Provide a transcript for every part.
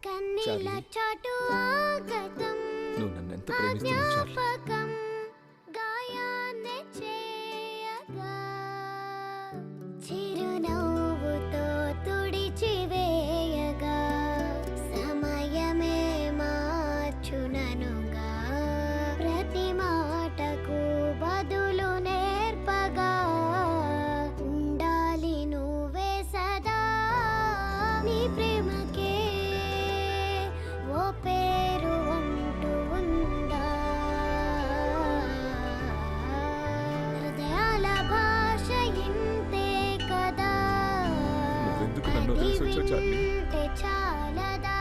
కన్నీల చాటు ఆగతం నువ్వు నన్ను ఎంత ప్రేమిస్తున్నావు చార్లీ. గాయాన్ని చేయగా చిరునవ్వుతో తుడిచివేయగా సమయమే మార్చుననుగా ప్రతి మాటకు బదులు నేర్పగా ఉండాలి నువ్వే సదా నీ ప్రేమకే ఓ పేరు అంటూ ఉందా హృదయాల భాష ఇంతే కదా నువ్వెందుకు నన్ను వదిలేసి వచ్చావు చార్లీ? వింటే చాలదా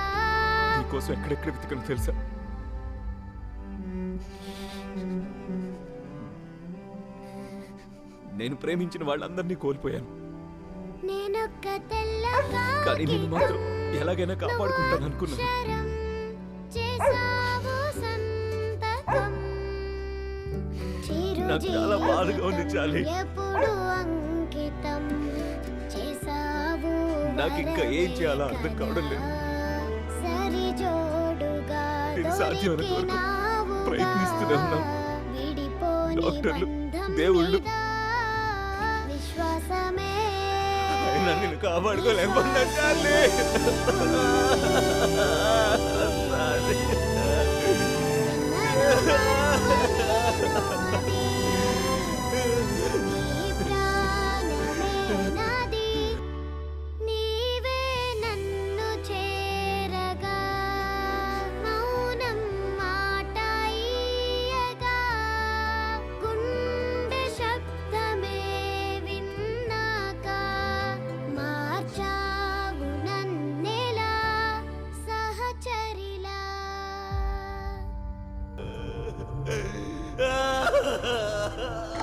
నీకోసం ఎక్కడెక్కడ వెతికను తెలుసా? నేను ప్రేమించిన వాళ్ళందరినీ కోల్పోయాను, నేనొక్క తెల్లగా కానీ నేను మాత్రం ఎలాగైనా కాపాడుకుంటాను అనుకున్నాను. అక్షరం చేసావు సంతకం నాకు చాలా బాధగా ఉంది చార్లీ. ఎప్పుడు అంకితం చేసావు నాకు ఇంకా ఏం చేయాలో అర్థం కావడం లేదు. సరి జోడుగా ఇది సాధ్యమైనంత వరకు దొరికినావుగా. ప్రయత్నిస్తూనే ఉన్నాను. విడిపోని డాక్టర్లు, బంధం దేవుళ్ళు మీద విశ్వాసమే అయినా నేను కాపాడుకోలేకపోతున్నా చార్లీ. నీ ప్రాణమే నాది, నీవే నన్ను చేరగా మౌనం మాట ఇయ్యగా గుండె శబ్దమే విన్నాక మార్చావు నన్నెలా సహచరిలా. Ah!